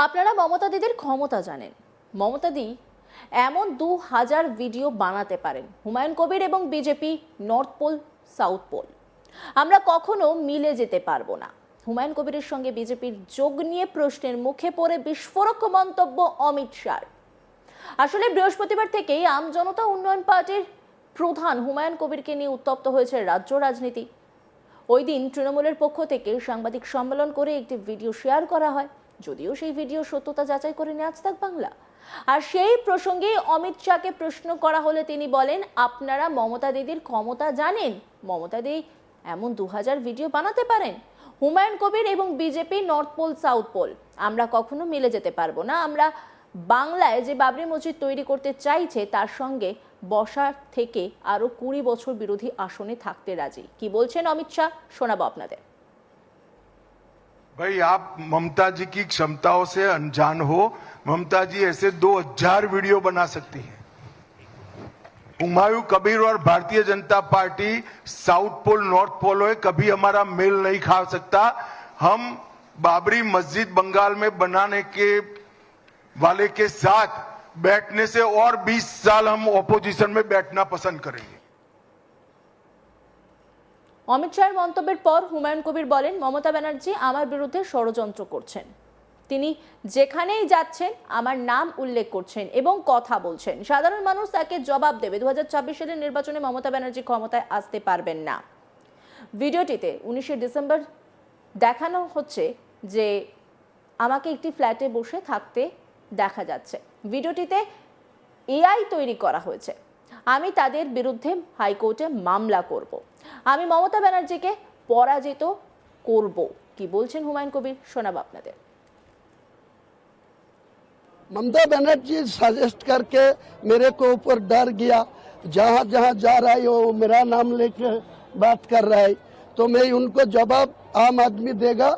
আপনারা মমতা দিদির ক্ষমতা জানেন। মমতা দি এমন 2000 ভিডিও বানাতে পারেন। হুমায়ুন কবির এবং BJP north pole south pole আমরা কখনো মিলে যেতে পারবো না। হুমায়ুন কবিরের সঙ্গে বিজেপির যোগ নিয়ে প্রশ্নের মুখে পড়ে বিস্ফোরক মন্তব্য অমিত শাহর। আসলে বৃহস্পতিবার থেকেই আম জনতা উন্নয়ন পার্টির প্রধান হুমায়ুন কবিরকে নিয়ে উত্তপ্ত হয়েছে রাজ্য রাজনীতি। ওই দিন তৃণমূলের পক্ষ থেকে সাংবাদিক সম্মেলন করে একটি ভিডিও শেয়ার করা হয়, যদিও সেই ভিডিও সত্যতা যাচাই করেনি আজ তাক বাংলা। আর সেই প্রসঙ্গে অমিত শাহকে প্রশ্ন করা হলে তিনি বলেন, আপনারা মমতা দিদির ক্ষমতা জানেন। মমতা দিদি এমন 2000 ভিডিও বানাতে পারেন। হুমায়ুন কবির এবং BJP north pole south pole আমরা কখনো মিলে যেতে পারবো না। আমরা বাংলায় যে বাবরি মসজিদ তৈরি করতে চাইছে তার সঙ্গে বসার থেকে আরো 20 বছর বিরোধী আসনে থাকতে রাজি। কি বলছেন অমিত শাহ, শোনাবো আপনাদের। भाई आप ममता जी की क्षमताओं से अनजान हो। ममता जी ऐसे 2000 वीडियो बना सकती हैं। हुमायूं कबीर और Bharatiya Janata party south pole north pole है, कभी हमारा मेल नहीं खा सकता। हम बाबरी मस्जिद बंगाल में बनाने के वाले के साथ बैठने से और 20 साल हम ऑपोजिशन में बैठना पसंद करेंगे। অমিত শাহের মন্তব্যের পর হুমায়ুন কবির বলেন, মমতা ব্যানার্জি আমার বিরুদ্ধে ষড়যন্ত্র করছেন। তিনি যেখানেই যাচ্ছেন আমার নাম উল্লেখ করছেন এবং কথা বলছেন। সাধারণ মানুষ তাকে জবাব দেবে। 2024 সালের নির্বাচনে মমতা ব্যানার্জি ক্ষমতায় আসতে পারবেন না। ভিডিওটিতে 19শে ডিসেম্বর দেখানো হচ্ছে যে আমাকে একটি ফ্ল্যাটে বসে থাকতে দেখা যাচ্ছে। ভিডিওটিতে এআই তৈরি করা হয়েছে। আমি তাদের বিরুদ্ধে হাইকোর্টে মামলা করব। আমি মমতা ব্যানার্জিকে পরাজিত করব। কি বলছেন হুমায়ুন কবির, শোনাবো আপনাদের। ममता बनर्जी सजेस्ट करके मेरे को ऊपर डर गया, जहाँ जहाँ जा रहा है वो मेरा नाम लेकर बात कर रहा है, तो मैं उनको जवाब आम आदमी देगा।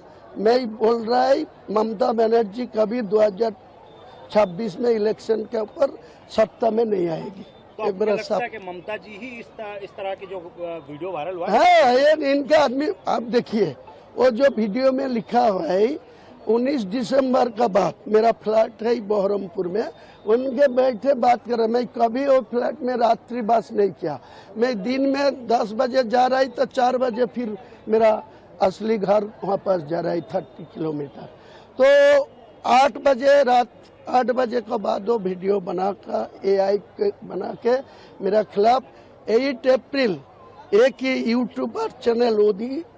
मैं बोल रहा है ममता बनर्जी कभी 2026 में इलेक्शन के ऊपर सत्ता में नहीं आएगी। तो आपको लगता है कि ममता जी ही इस तरह की जो वीडियो वायरल हुआ है इनका आदमी। आप देखिए वो जो वीडियो में लिखा हुआ है 19 दिसंबर का बात, मेरा फ्लैट है बहरमपुर में, उनके बैठे बात कर रहे। मैं कभी वो फ्लैट में रात्रि वास नहीं किया। मैं दिन में 10 बजे जा रहा है तो 4 बजे फिर मेरा असली घर वापस जा रहा है 30 किलोमीटर। तो 8 बजे रात 8 बजे के बाद वो वीडियो बनाकर AI बना के मेरा खिलाफ 8 अप्रैल एक ही यूट्यूबर चैनल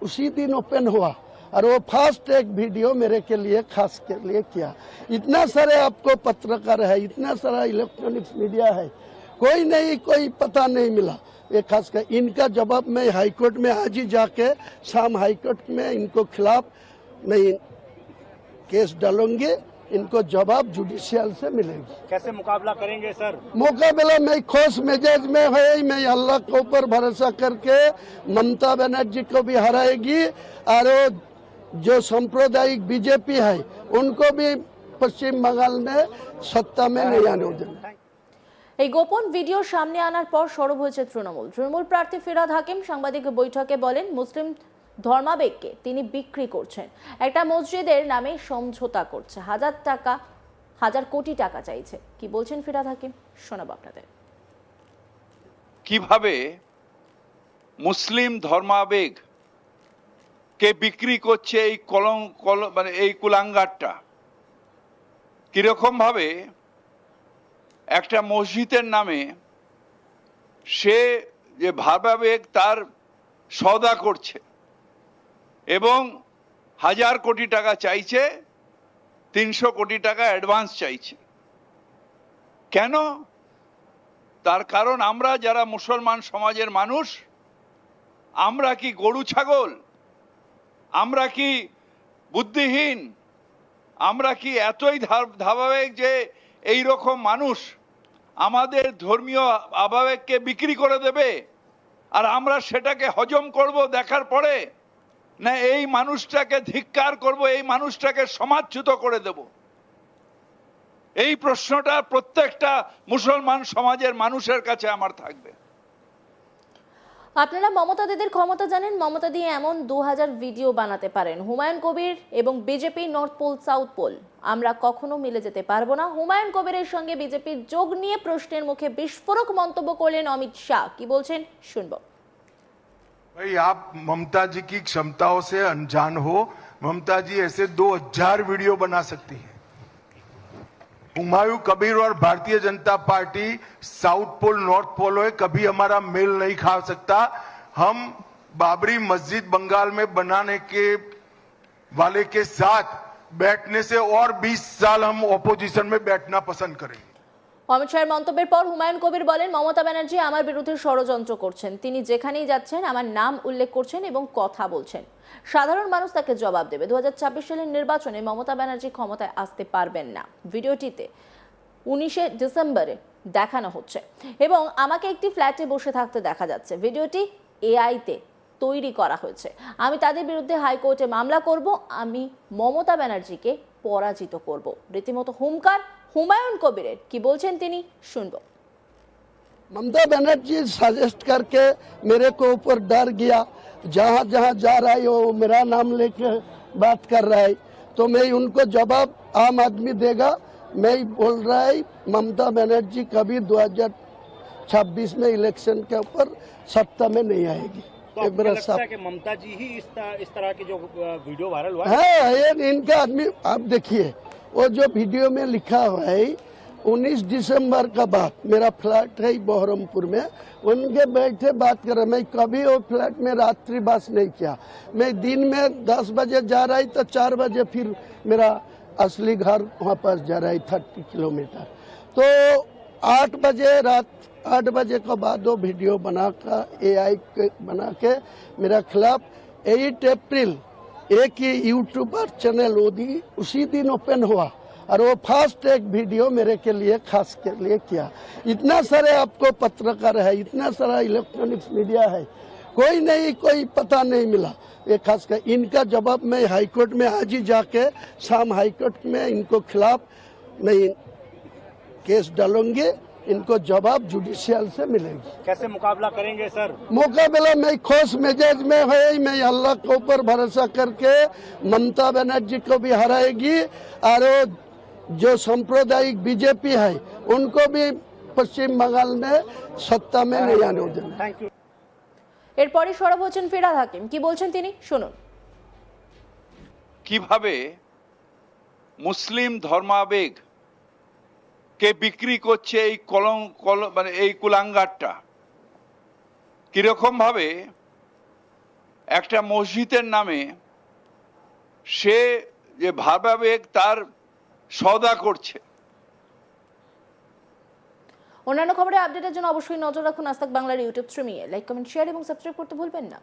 उसी दिन ओपन हुआ और वो फर्स्ट एक वीडियो मेरे के लिए खास के लिए किया। इतना सारे आपको पत्रकार है, इतना सारा इलेक्ट्रॉनिक्स मीडिया है, कोई पता नहीं मिला। ये खास कर इनका जवाब मैं हाईकोर्ट में आज ही जाके शाम हाईकोर्ट में इनको खिलाफ नहीं केस डालूंगे। इनको जवाब जुडिशियल से मिलेगी। कैसे मुकाबला करेंगे सर? मुकाबला मैं खोस मिजाज में है। मैं अल्लाह के ऊपर भरोसा करके ममता बनर्जी को भी हराएगी और जो सांप्रदायिक बीजेपी है उनको भी पश्चिम बंगाल में सत्ता में नहीं आने देंगे। এই গোপন ভিডিও সামনে আনার পর সরব হয়েছে তৃণমূল প্রার্থী ফিরহাদ হাকিম সাংবাদিক বৈঠকে বলেন, মুসলিম ধর্মাবেগকে তিনি বিক্রি করছেন। একটা মসজিদের নামে সমঝোতা করছে, হাজার কোটি টাকা চাইছে। কি বলছেন ফিরহাদ হাকিম, শোনাবো আপনাদের। কিভাবে মুসলিম ধর্মাবেগ কে বিক্রি করছে এই মানে এই কুলাঙ্গারটা, কিরকম ভাবে একটা মসজিদের নামে সে যে ভাবাবেগ তার সওদা করছে এবং 1000 কোটি টাকা চাইছে, 300 কোটি টাকা অ্যাডভান্স চাইছে। কেন? তার কারণ আমরা যারা মুসলমান সমাজের মানুষ, আমরা কি গরু ছাগল? আমরা কি বুদ্ধিহীন? আমরা কি এতই ধারাবাহিক যে এই রকম মানুষ আমাদের ধর্মীয় আবেগকে বিক্রি করে দেবে আর আমরা সেটাকে হজম করব দেখার পরে, না এই মানুষটাকে ধিক্কার করব, এই মানুষটাকে সমাজচ্যুত করে দেব? এই প্রশ্নটা প্রত্যেকটা মুসলমান সমাজের মানুষের কাছে আমার থাকবে। আপনারা মমতা দিদির ক্ষমতা জানেন। মমতা দিয়ে এমন 2000 ভিডিও বানাতে পারেন। হুমায়ুন কবির এবং BJP north pole south pole আমরা কখনো মিলে যেতে পারবো না। হুমায়ুন কবিরের সঙ্গে বিজেপির যোগ নিয়ে প্রশ্নের মুখে বিস্ফোরক মন্তব্য করলেন অমিত শাহ। কি বলছেন শুনবো। भाई आप ममता जी की क्षमताओं से अनजान हो। ममता जी ऐसे 2000 वीडियो बना सकती हैं। हुमायूं कबीर और Bharatiya Janata party south pole north pole है, कभी हमारा मेल नहीं खा सकता। हम बाबरी मस्जिद बंगाल में बनाने के वाले के साथ बैठने से और 20 साल हम ऑपोजिशन में बैठना पसंद करेंगे। অমিত শাহের মন্তব্যের পর হুমায়ুন কবির বলেন, মমতা ব্যানার্জি আমার বিরুদ্ধে ষড়যন্ত্র করছেন। তিনি যেখানেই যাচ্ছেন আমার নাম উল্লেখ করছেন এবং কথা বলছেন। সাধারণ মানুষ তাকে জবাব দেবে। 2024 সালের নির্বাচনে মমতা ব্যানার্জি ক্ষমতায় আসতে পারবেন না। ভিডিওটিতে 19 ডিসেম্বরে দেখানো হচ্ছে এবং আমাকে একটি ফ্ল্যাটে বসে থাকতে দেখা যাচ্ছে। ভিডিওটি এআইতে তৈরি করা হয়েছে। আমি তাদের বিরুদ্ধে হাইকোর্টে মামলা করব। আমি মমতা ব্যানার্জিকে পরাজিত করব। রীতিমতো হুমকার হুমায়ুন কবিরের। কি বলছেন তিনি শুনবো। ममता बनर्जी सजेस्ट करके मेरे को ऊपर डर गया, जहाँ जहाँ जा रहा है वो मेरा नाम लेके बात कर रहा है, तो मैं उनको जवाब आम आदमी देगा। मैं बोल रहा है ममता बनर्जी कभी 2026 में इलेक्शन के ऊपर सत्ता में नहीं आएगी। तो आपको लगता है कि ममता जी ही इस तरह के जो वीडियो वायरल हुआ है? है ये इनका आदमी। आप देखिए वो जो वीडियो में लिखा हुआ है 19 दिसंबर का बात, मेरा फ्लैट है बहरमपुर में, उनके बैठे बात कर रहा। मैं कभी वो फ्लैट में रात्रि बास नहीं किया। मैं दिन में 10 बजे जा रहा है तो 4 बजे फिर मेरा असली घर वहाँ पास जा रहा है 30 किलोमीटर। तो 8 बजे रात 8 बजे के बाद वो वीडियो बनाकर AI बना के मेरा खिलाफ 8 अप्रैल एक ही यूट्यूबर चैनल उसी दिन ओपन हुआ और वो फर्स्ट एक वीडियो मेरे के लिए खास के लिए किया। इतना सारे आपको पत्रकार है, इतना सारा इलेक्ट्रॉनिक्स मीडिया है, कोई नहीं, कोई पता नहीं मिला। ये खास कर इनका जवाब मैं हाईकोर्ट में आज ही जाके शाम हाईकोर्ट में इनको खिलाफ मैं केस डालूंगी। इनको जवाब जुडिशियल से मिलेगी। कैसे मुकाबला करेंगे सर? मुकाबला मैं खुश मिजाज में है। मैं अल्लाह के ऊपर भरोसा करके ममता बनर्जी को भी हराएगी और जो सांप्रदायिक बीजेपी है उनको भी पश्चिम बंगाल में सत्ता में नहीं आने देना। Thank you. এরপরই সরব হচ্ছেন ফিরহাদ হাকিম। কি বলছেন তিনি শুনুন। কিভাবে মুসলিম ধর্মাবেগ কে বিক্রি করছে এই মানে এই কুলাঙ্গারটা, কিরকম ভাবে একটা মসজিদের নামে সে যে ভাবাবেগ তার সওদা করছে। অন্যান্য খবরে আপডেটের জন্য অবশ্যই নজর রাখুন আজ তাক বাংলার ইউটিউব স্ট্রিমিংয়ে। লাইক, কমেন্ট, শেয়ার এবং সাবস্ক্রাইব করতে ভুলবেন না।